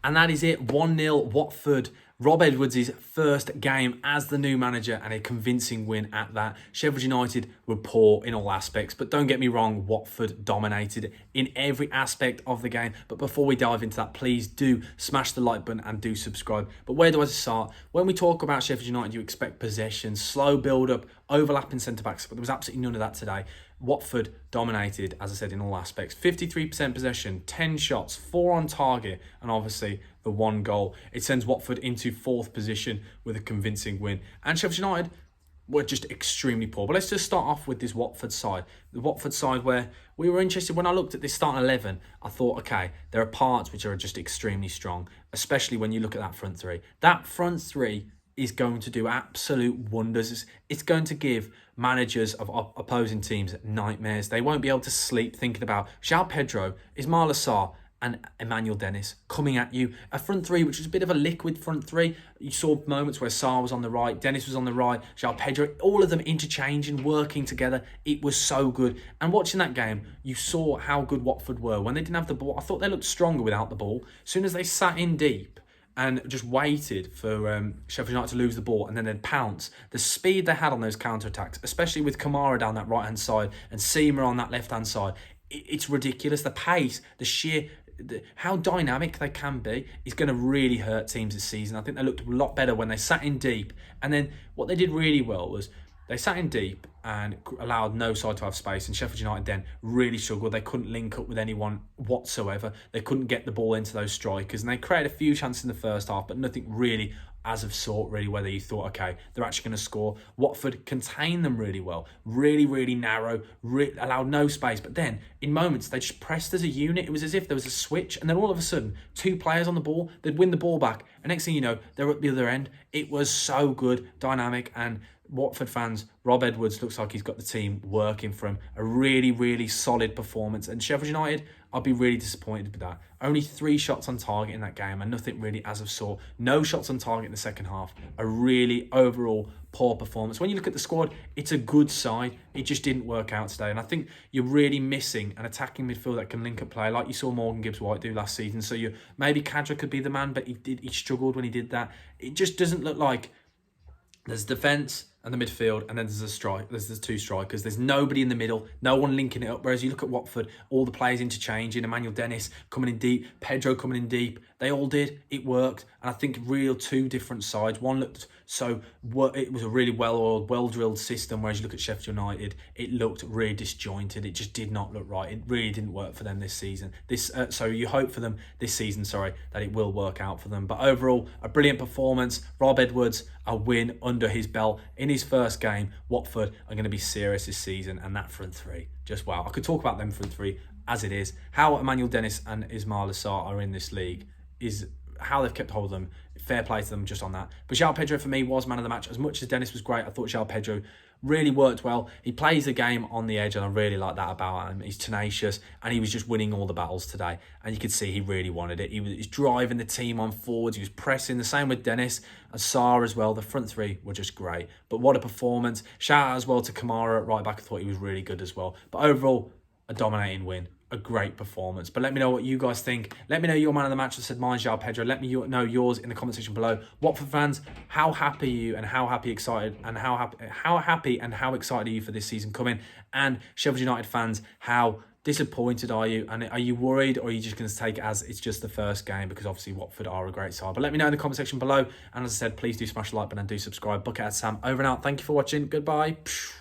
And that is it. 1-0 Watford. Rob Edwards' first game as the new manager and a convincing win at that. Sheffield United were poor in all aspects, but don't get me wrong, Watford dominated in every aspect of the game. But before we dive into that, please do smash the like button and do subscribe. But where do I start? When we talk about Sheffield United, you expect possession, slow build-up, overlapping centre-backs, but there was absolutely none of that today. Watford dominated, as I said, in all aspects. 53% possession, 10 shots, 4 on target, and obviously the 1 goal. It sends Watford into 4th position with a convincing win. And Sheffield United were just extremely poor. But let's just start off with this Watford side. The Watford side where we were interested. When I looked at this starting 11, I thought, okay, there are parts which are just extremely strong, especially when you look at that front three. That front three is going to do absolute wonders. It's going to give managers of opposing teams nightmares. They won't be able to sleep thinking about Joao Pedro, Ismail Assar and Emmanuel Dennis coming at you. A front three, which was a bit of a liquid front three. You saw moments where Sarr was on the right, Dennis was on the right, Joao Pedro, all of them interchanging, working together. It was so good. And watching that game, you saw how good Watford were. When they didn't have the ball, I thought they looked stronger without the ball. As soon as they sat in deep and just waited for Sheffield United to lose the ball and then they'd pounce. The speed they had on those counter-attacks, especially with Kamara down that right-hand side and Seema on that left-hand side, it's ridiculous. The pace, the sheer... how dynamic they can be is going to really hurt teams this season. I think they looked a lot better when they sat in deep. And then what they did really well was they sat in deep and allowed no side to have space. And Sheffield United then really struggled. They couldn't link up with anyone whatsoever. They couldn't get the ball into those strikers. And they created a few chances in the first half, but nothing really as of sort, really, whether you thought, okay, they're actually going to score. Watford contained them really well. Really, really narrow, allowed no space. But then, in moments, they just pressed as a unit. It was as if there was a switch, and then all of a sudden, 2 players on the ball, they'd win the ball back. And next thing you know, they're at the other end. It was so good, dynamic, and Watford fans, Rob Edwards looks like he's got the team working for him. A really, really solid performance. And Sheffield United, I'll be really disappointed with that. Only 3 shots on target in that game and nothing really as of sort. No shots on target in the second half. A really overall poor performance. When you look at the squad, it's a good side. It just didn't work out today. And I think you're really missing an attacking midfield that can link up play like you saw Morgan Gibbs-White do last season. So maybe Kadra could be the man, but he struggled when he did that. It just doesn't look like there's defence and the midfield, and then there's 2 strikers. There's nobody in the middle, no one linking it up. Whereas you look at Watford, all the players interchanging, Emmanuel Dennis coming in deep, Pedro coming in deep. They all did. It worked. And I think 2 different sides. One looked it was a really well-oiled, well-drilled system, whereas you look at Sheffield United, it looked really disjointed. It just did not look right. It really didn't work for them this season. So you hope for them this season, that it will work out for them. But overall, a brilliant performance. Rob Edwards, a win under his belt in his first game. Watford are going to be serious this season, and that front three, just wow. I could talk about them front three as it is. How Emmanuel Dennis and Ismail Assar are in this league is how they've kept hold of them. Fair play to them just on that. But Joao Pedro for me was man of the match. As much as Dennis was great, I thought Joao Pedro really worked well. He plays the game on the edge, and I really like that about him. He's tenacious, and he was just winning all the battles today. And you could see he really wanted it. He was driving the team on forwards. He was pressing. The same with Dennis and Sarr as well. The front three were just great. But what a performance. Shout out as well to Kamara at right back. I thought he was really good as well. But overall, a dominating win. A great performance. But let me know what you guys think. Let me know your man of the match. I said mine's Joao Pedro. Let me know yours in the comment section below. Watford fans, how happy are you and how excited are you for this season coming? And Sheffield United fans, how disappointed are you? And are you worried, or are you just going to take it as it's just the first game? Because obviously Watford are a great side. But let me know in the comment section below. And as I said, please do smash the like button and do subscribe. BucketHatSam over and out. Thank you for watching. Goodbye.